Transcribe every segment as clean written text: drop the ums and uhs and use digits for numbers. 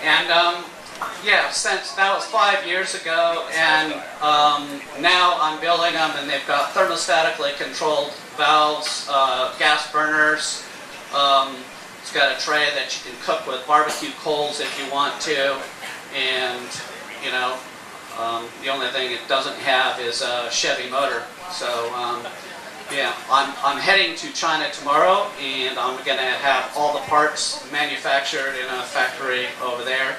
And yeah, since that was 5 years ago, and now I'm building them, and they've got thermostatically controlled valves, gas burners. It's got a tray that you can cook with barbecue coals if you want to, and you know, the only thing it doesn't have is a Chevy motor. So yeah, I'm heading to China tomorrow, and I'm going to have all the parts manufactured in a factory over there,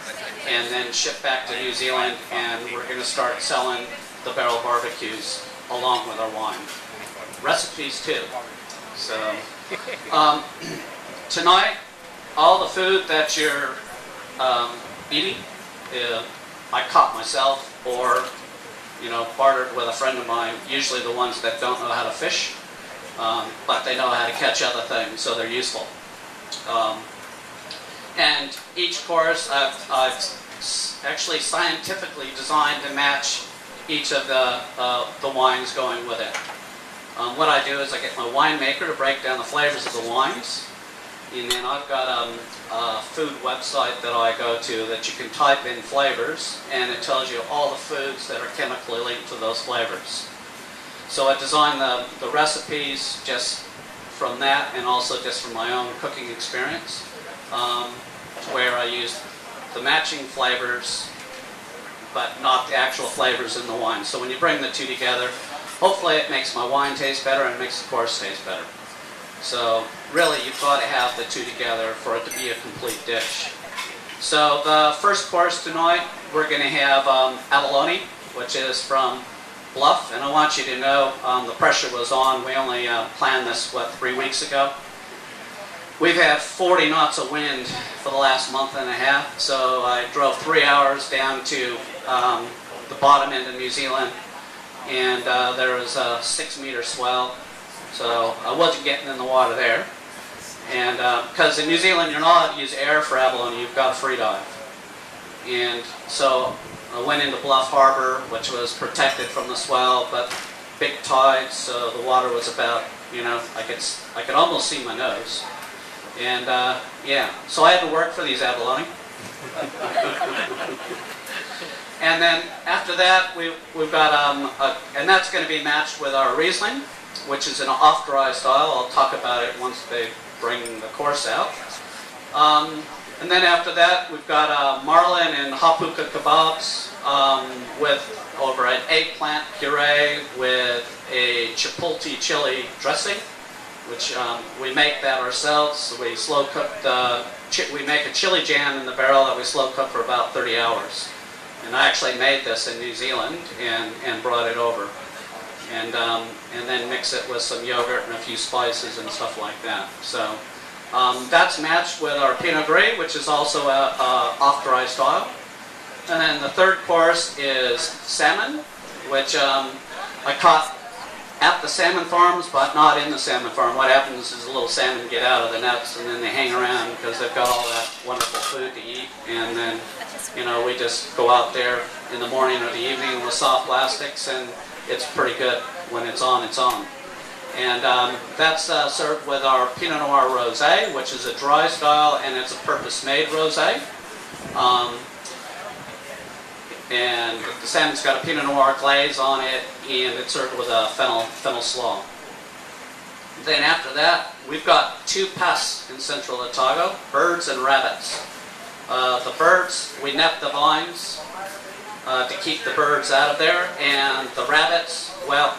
and then shipped back to New Zealand, and we're going to start selling the barrel barbecues along with our wine. Recipes too. So tonight, all the food that you're eating, I caught myself, or you know, bartered with a friend of mine, usually the ones that don't know how to fish, but they know how to catch other things, so they're useful. And each course I've actually scientifically designed to match each of the wines going with it. What I do is I get my winemaker to break down the flavors of the wines, and then I've got a food website that I go to that you can type in flavors, and it tells you all the foods that are chemically linked to those flavors. So I design the recipes just from that, and also just from my own cooking experience, where I use the matching flavors, but not the actual flavors in the wine. So when you bring the two together, hopefully it makes my wine taste better and makes the course taste better. So really, you've got to have the two together for it to be a complete dish. So the first course tonight, we're going to have abalone, which is from Bluff. And I want you to know the pressure was on. We only planned this, 3 weeks ago. We've had 40 knots of wind for the last month and a half. So I drove 3 hours down to the bottom end of New Zealand, and there was a 6-meter swell. So I wasn't getting in the water there. And because in New Zealand you're not allowed to use air for abalone, you've got to free dive. And so I went into Bluff Harbor, which was protected from the swell, but big tides, so the water was about, you know, I could almost see my nose. And yeah, so I had to work for these abalone. And then after that, we've got, and that's going to be matched with our Riesling, which is an off-dry style. I'll talk about it once they bring the course out. And then after that, we've got marlin and hapuka kebabs with over an eggplant puree with a chipotle chili dressing, which we make that ourselves. So we slow cook we make a chili jam in the barrel that we slow cook for about 30 hours. And I actually made this in New Zealand and brought it over. And then mix it with some yogurt and a few spices and stuff like that. So that's matched with our Pinot Gris, which is also a off-dry style. And then the third course is salmon, which I caught at the salmon farms, but not in the salmon farm. What happens is the little salmon get out of the nets, and then they hang around because they've got all that wonderful food to eat. And then, you know, we just go out there in the morning or the evening with soft plastics, and it's pretty good. When it's on, it's on. And that's served with our Pinot Noir Rosé, which is a dry style, and it's a purpose-made rosé. And the salmon's got a Pinot Noir glaze on it, and it's served with a fennel slaw. Then after that, we've got two pests in central Otago, birds and rabbits. The birds, we net the vines to keep the birds out of there, and the rabbits, well,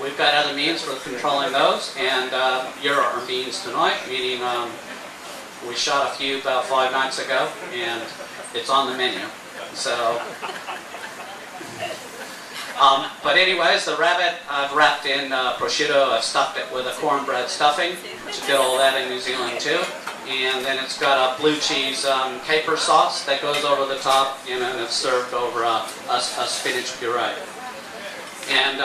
we've got other means for controlling those, and here are our means tonight, meaning we shot a few about 5 nights ago, and it's on the menu. So, but anyways, the rabbit I've wrapped in prosciutto. I've stuffed it with a cornbread stuffing, which you get all that in New Zealand too. And then it's got a blue cheese caper sauce that goes over the top, you know, and it's served over a spinach puree. And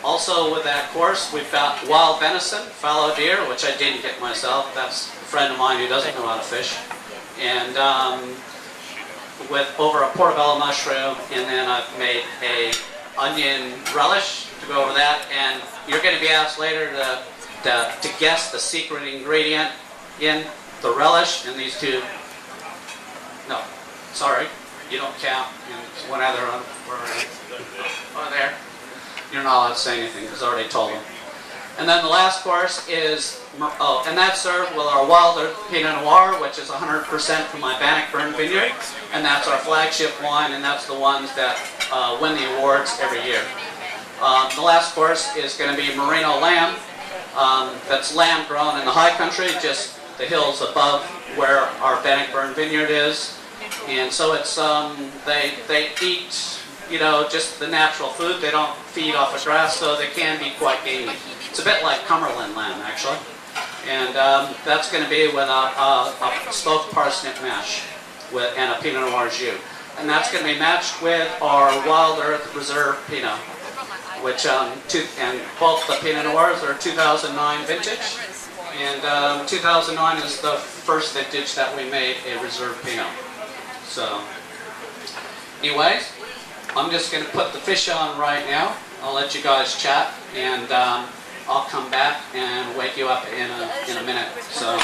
also with that course, we've got wild venison, fallow deer, which I didn't get myself. That's a friend of mine who doesn't know how to fish. And with over a portobello mushroom, and then I've made a onion relish to go over that. And you're going to be asked later to guess the secret ingredient in the relish, and these two No, sorry, you don't count. And one other over there. You're not allowed to say anything because I already told them. And then the last course is, and that's served with our Wild Earth Pinot Noir, which is 100% from my Bannockburn vineyard, and that's our flagship wine, and that's the ones that win the awards every year. The last course is going to be Merino lamb. That's lamb grown in the high country, just the hills above where our Bannockburn vineyard is, and so it's they eat, you know, just the natural food. They don't feed off of grass, so they can be quite gamey. It's a bit like Cumberland lamb, actually. And that's going to be with a smoked parsnip mash and a Pinot Noir jus. And that's going to be matched with our Wild Earth Reserve Pinot, which and both the Pinot Noirs are 2009 vintage. And 2009 is the first vintage that we made a Reserve Pinot. So, anyways, I'm just going to put the fish on right now. I'll let you guys chat, and I'll come back and wake you up in a minute. So.